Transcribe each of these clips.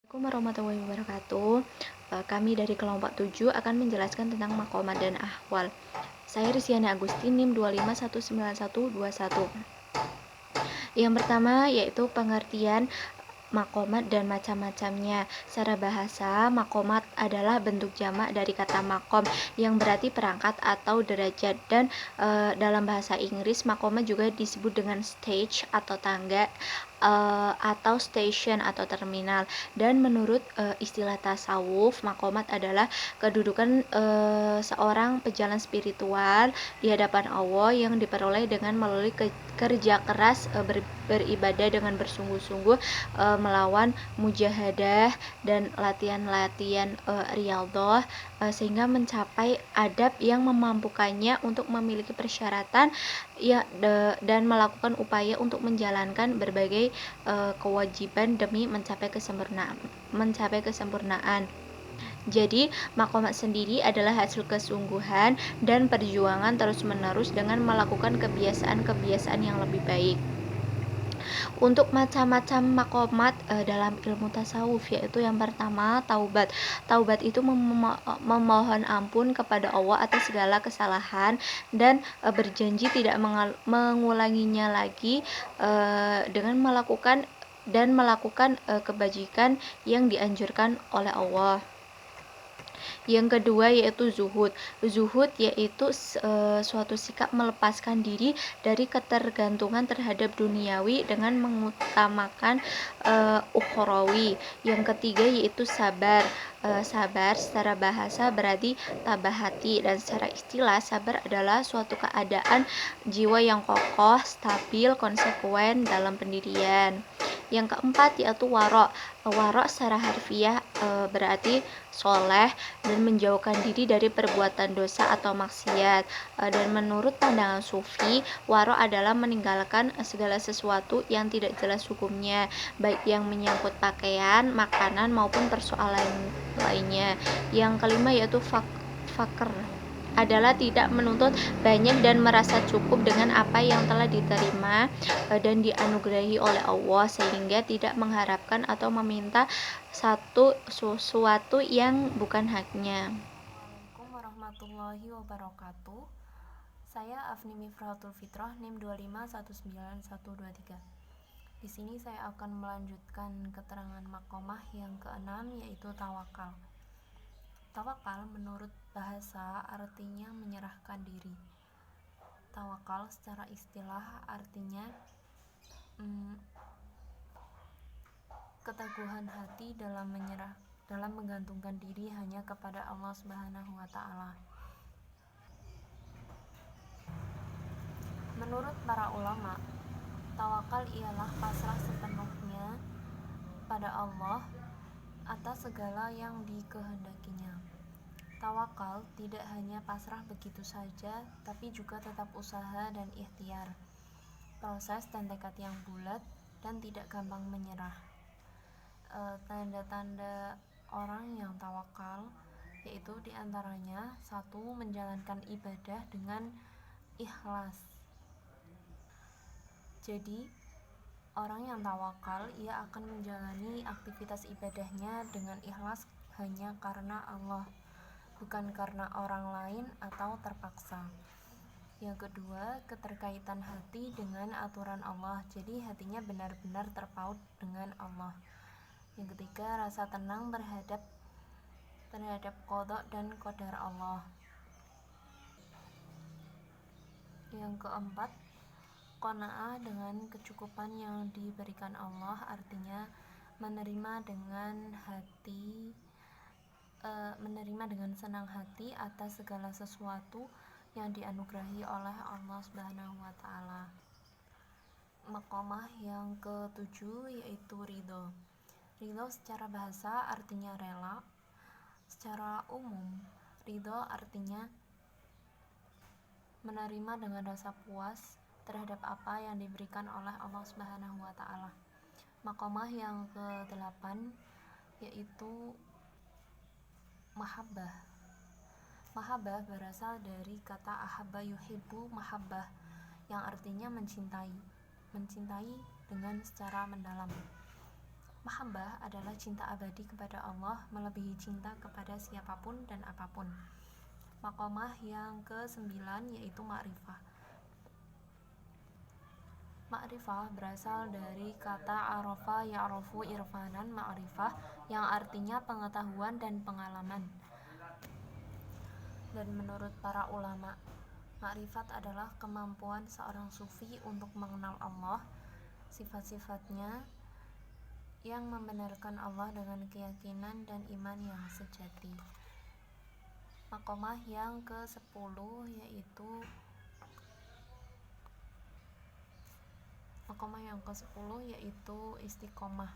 Assalamualaikum warahmatullahi wabarakatuh. Kami dari kelompok 7 akan menjelaskan tentang maqamat dan ahwal. Saya Rizkyana Agustin, NIM 2519121. Yang pertama yaitu pengertian maqamat dan macam-macamnya. Secara bahasa, maqamat adalah bentuk jamak dari kata maqam yang berarti perangkat atau derajat, dan dalam bahasa Inggris maqamat juga disebut dengan stage atau tangga, atau station atau terminal. Dan menurut istilah tasawuf, maqamat adalah kedudukan seorang pejalan spiritual di hadapan Allah yang diperoleh dengan melalui kerja keras, beribadah dengan bersungguh-sungguh, melawan mujahadah dan latihan-latihan riyadhah, sehingga mencapai adab yang memampukannya untuk memiliki persyaratan dan melakukan upaya untuk menjalankan berbagai kewajiban demi mencapai kesempurnaan. Jadi, maqamat sendiri adalah hasil kesungguhan dan perjuangan terus-menerus dengan melakukan kebiasaan-kebiasaan yang lebih baik. Untuk macam-macam maqamat dalam ilmu tasawuf, yaitu yang pertama taubat. Taubat itu memohon ampun kepada Allah atas segala kesalahan dan berjanji tidak mengulanginya lagi dengan melakukan kebajikan yang dianjurkan oleh Allah. Yang kedua yaitu zuhud. Zuhud yaitu suatu sikap melepaskan diri dari ketergantungan terhadap duniawi dengan mengutamakan ukhrawi. Yang ketiga yaitu sabar. Sabar secara bahasa berarti tabah hati, dan secara istilah sabar adalah suatu keadaan jiwa yang kokoh, stabil, konsekuen dalam pendirian. Yang keempat yaitu warok. Warok secara harfiah berarti soleh dan menjauhkan diri dari perbuatan dosa atau maksiat. Dan menurut pandangan sufi, warok adalah meninggalkan segala sesuatu yang tidak jelas hukumnya, baik yang menyangkut pakaian, makanan maupun persoalan lainnya. Yang kelima yaitu fakr adalah tidak menuntut banyak dan merasa cukup dengan apa yang telah diterima dan dianugerahi oleh Allah, sehingga tidak mengharapkan atau meminta sesuatu yang bukan haknya. Assalamualaikum warahmatullahi wabarakatuh. Saya Afni Mifrahatul Fitrah, NIM 2519123. Di sini saya akan melanjutkan keterangan maqamah yang keenam, yaitu tawakal. Tawakal menurut bahasa artinya menyerahkan diri. Tawakal secara istilah artinya keteguhan hati dalam menggantungkan diri hanya kepada Allah Subhanahu wa taala. Menurut para ulama, tawakal ialah pasrah sepenuhnya pada Allah atas segala yang dikehendakinya. Tawakal tidak hanya pasrah begitu saja, tapi juga tetap usaha dan ikhtiar, proses dan tekad yang bulat, dan tidak gampang menyerah. Tanda-tanda orang yang tawakal yaitu diantaranya: 1. Menjalankan ibadah dengan ikhlas. Jadi, orang yang tawakal ia akan menjalani aktivitas ibadahnya dengan ikhlas hanya karena Allah, bukan karena orang lain atau terpaksa. Yang kedua, keterkaitan hati dengan aturan Allah. Jadi hatinya benar-benar terpaut dengan Allah. Yang ketiga, rasa tenang terhadap qada dan qadar Allah. Yang keempat, qanaah dengan kecukupan yang diberikan Allah, artinya menerima dengan senang hati atas segala sesuatu yang dianugerahi oleh Allah Subhanahu wa taala. Maqamah yang ketujuh yaitu ridho. Ridho secara bahasa artinya rela. Secara umum, ridho artinya menerima dengan rasa puas terhadap apa yang diberikan oleh Allah Subhanahu wa taala. Maqamah yang ke-8 yaitu mahabbah. Mahabbah berasal dari kata ahabba yuhibbu mahabbah, yang artinya mencintai dengan secara mendalam. Mahabbah adalah cinta abadi kepada Allah melebihi cinta kepada siapapun dan apapun. Maqamah yang ke-9 yaitu ma'rifah. Ma'rifah berasal dari kata arafa ya'rafu irfanan ma'rifah yang artinya pengetahuan dan pengalaman. Dan menurut para ulama, ma'rifat adalah kemampuan seorang sufi untuk mengenal Allah, sifat-sifatnya yang membenarkan Allah dengan keyakinan dan iman yang sejati. Maqamah yang ke-10 yaitu istiqomah.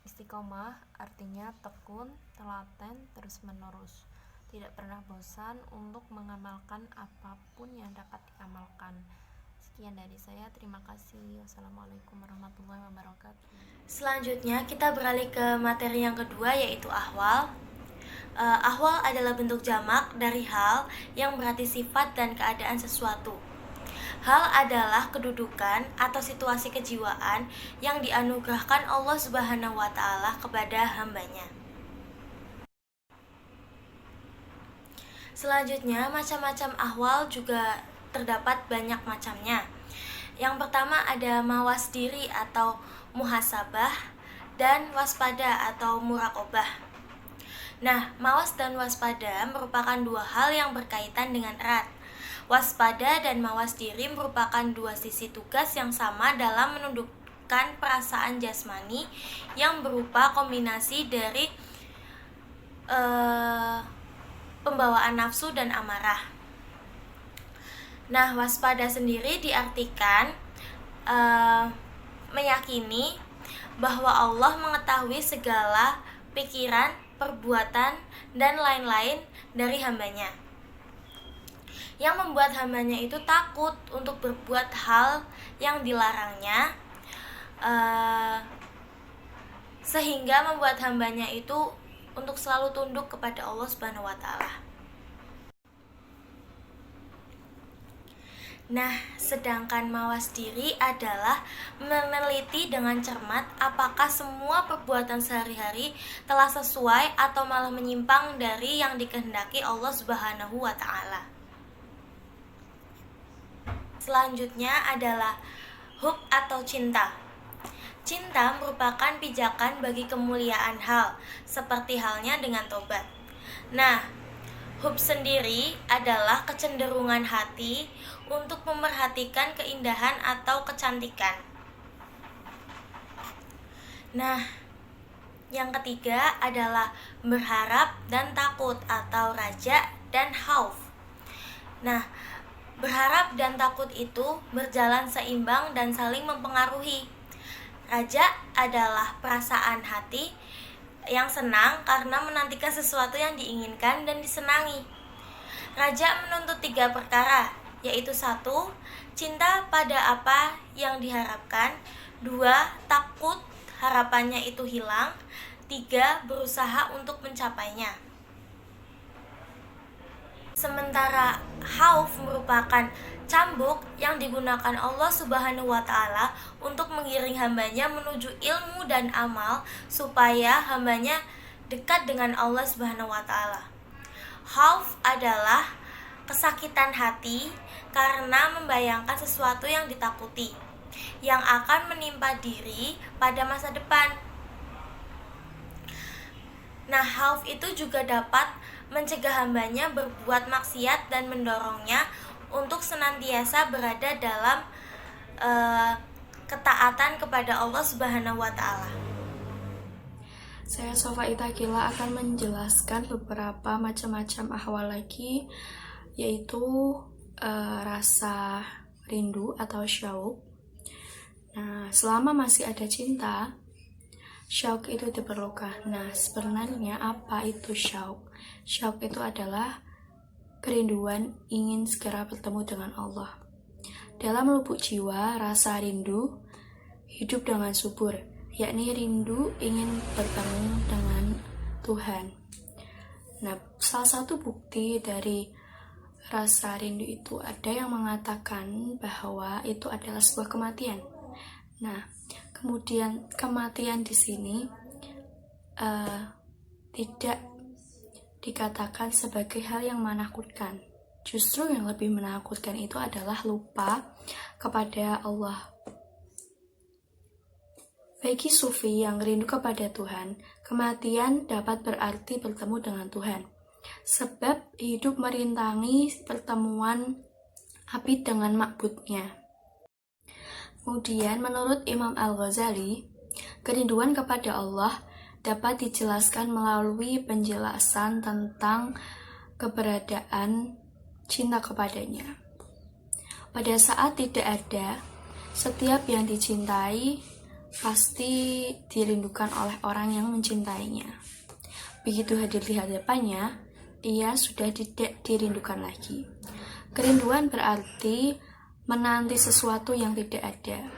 Istiqomah artinya tekun, telaten, terus-menerus, tidak pernah bosan untuk mengamalkan apapun yang dapat diamalkan. Sekian dari saya, terima kasih. Wassalamualaikum warahmatullahi wabarakatuh. Selanjutnya kita beralih ke materi yang kedua yaitu ahwal. Ahwal adalah bentuk jamak dari hal yang berarti sifat dan keadaan sesuatu. Hal adalah kedudukan atau situasi kejiwaan yang dianugerahkan Allah Subhanahu wa Ta'ala kepada hambanya. Selanjutnya, macam-macam ahwal juga terdapat banyak macamnya. Yang pertama ada mawas diri atau muhasabah dan waspada atau muraqabah. Nah, mawas dan waspada merupakan dua hal yang berkaitan dengan erat. Waspada dan mawas diri merupakan dua sisi tugas yang sama dalam menundukkan perasaan jasmani yang berupa kombinasi dari pembawaan nafsu dan amarah. Nah, waspada sendiri diartikan meyakini bahwa Allah mengetahui segala pikiran, perbuatan, dan lain-lain dari hambanya, yang membuat hambanya itu takut untuk berbuat hal yang dilarangnya, sehingga membuat hambanya itu untuk selalu tunduk kepada Allah Subhanahu wa Ta'ala. Nah, sedangkan mawas diri adalah meneliti dengan cermat apakah semua perbuatan sehari-hari telah sesuai atau malah menyimpang dari yang dikehendaki Allah Subhanahu wa Ta'ala. Selanjutnya adalah hub atau cinta. Cinta merupakan pijakan bagi kemuliaan hal, seperti halnya dengan tobat. Nah, hub sendiri adalah kecenderungan hati untuk memerhatikan keindahan atau kecantikan. Nah, yang ketiga adalah berharap dan takut atau raja dan khauf. Nah, berharap dan takut itu berjalan seimbang dan saling mempengaruhi. Raja adalah perasaan hati yang senang karena menantikan sesuatu yang diinginkan dan disenangi. Raja menuntut 3 perkara, yaitu 1. Cinta pada apa yang diharapkan. 2. Takut harapannya itu hilang. 3. Berusaha untuk mencapainya. Sementara khauf merupakan cambuk yang digunakan Allah Subhanahu wa Ta'ala untuk mengiring hambanya menuju ilmu dan amal supaya hambanya dekat dengan Allah Subhanahu wa Ta'ala. Khauf adalah kesakitan hati karena membayangkan sesuatu yang ditakuti yang akan menimpa diri pada masa depan. Nah, khauf itu juga dapat mencegah hambanya berbuat maksiat dan mendorongnya untuk senantiasa berada dalam ketaatan kepada Allah Subhanahu wa Ta'ala. Saya Sofa Itakila akan menjelaskan beberapa macam-macam ahwal lagi, yaitu rasa rindu atau syauq. Nah, selama masih ada cinta, syauq itu diperlukan. Nah, sebenarnya apa itu syauq? Syauq itu adalah kerinduan ingin segera bertemu dengan Allah. Dalam lubuk jiwa, rasa rindu hidup dengan subur, yakni rindu ingin bertemu dengan Tuhan. Nah, salah satu bukti dari rasa rindu itu ada yang mengatakan bahwa itu adalah sebuah kematian. Nah, Kemudian kematian di sini tidak dikatakan sebagai hal yang menakutkan. Justru yang lebih menakutkan itu adalah lupa kepada Allah. Bagi sufi yang rindu kepada Tuhan, kematian dapat berarti bertemu dengan Tuhan. Sebab hidup merintangi pertemuan abid dengan makbudnya. Kemudian menurut Imam Al-Ghazali, kerinduan kepada Allah dapat dijelaskan melalui penjelasan tentang keberadaan cinta kepadanya. Pada saat tidak ada, setiap yang dicintai pasti dirindukan oleh orang yang mencintainya. Begitu hadir di hadapannya, ia sudah tidak dirindukan lagi. Kerinduan berarti menanti sesuatu yang tidak ada.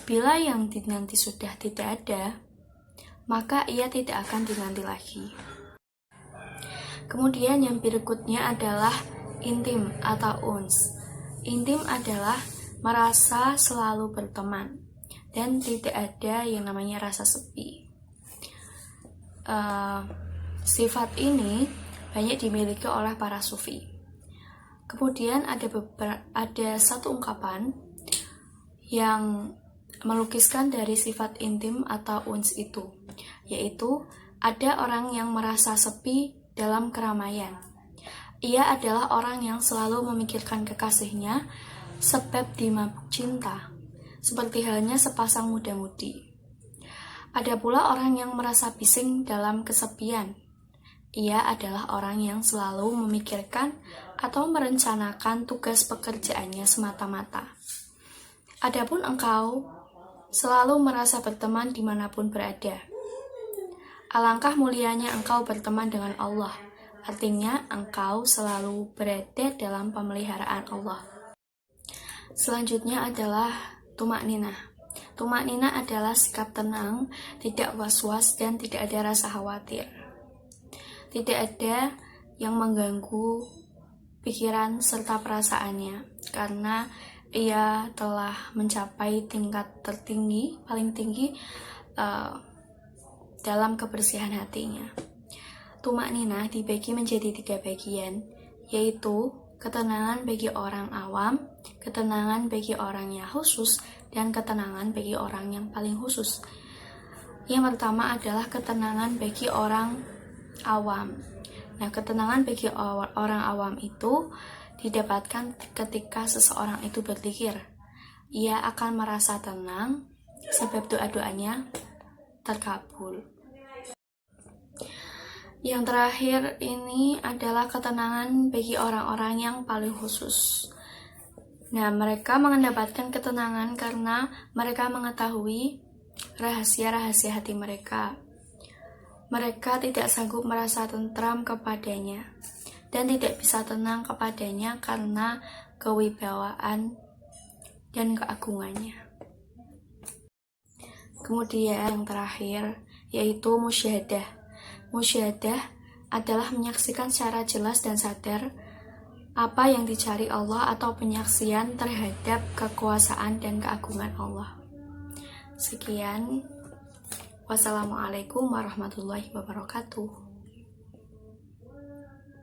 Bila yang dinanti sudah tidak ada, maka ia tidak akan dinanti lagi. Kemudian yang berikutnya adalah intim atau uns. Intim adalah merasa selalu berteman dan tidak ada yang namanya rasa sepi. Sifat ini banyak dimiliki oleh para sufi. Kemudian ada satu ungkapan yang melukiskan dari sifat intim atau uns itu, yaitu ada orang yang merasa sepi dalam keramaian. Ia adalah orang yang selalu memikirkan kekasihnya sebab dimabuk cinta, seperti halnya sepasang muda-mudi. Ada pula orang yang merasa bising dalam kesepian. Ia adalah orang yang selalu memikirkan atau merencanakan tugas pekerjaannya semata-mata. Adapun engkau selalu merasa berteman dimanapun berada. Alangkah mulianya engkau berteman dengan Allah. Artinya engkau selalu berada dalam pemeliharaan Allah. Selanjutnya adalah tumak ninah. Tumak ninah adalah sikap tenang, tidak was-was dan tidak ada rasa khawatir. Tidak ada yang mengganggu pikiran serta perasaannya, karena ia telah mencapai tingkat tertinggi, paling tinggi dalam kebersihan hatinya. Tumak ninah dibagi menjadi 3 bagian, yaitu ketenangan bagi orang awam, ketenangan bagi orang yang khusus, dan ketenangan bagi orang yang paling khusus. Yang pertama adalah ketenangan bagi orang awam. Nah, ketenangan bagi orang awam itu didapatkan ketika seseorang itu berzikir. Ia akan merasa tenang sebab doa-doanya terkabul. Yang terakhir ini adalah ketenangan bagi orang-orang yang paling khusus. Nah, mereka mendapatkan ketenangan karena mereka mengetahui rahasia-rahasia hati mereka. Mereka tidak sanggup merasa tentram kepadanya dan tidak bisa tenang kepadanya karena kewibawaan dan keagungannya. Kemudian yang terakhir yaitu musyahadah. Musyahadah adalah menyaksikan secara jelas dan sadar apa yang dicari Allah atau penyaksian terhadap kekuasaan dan keagungan Allah. Sekian. Wassalamualaikum warahmatullahi wabarakatuh.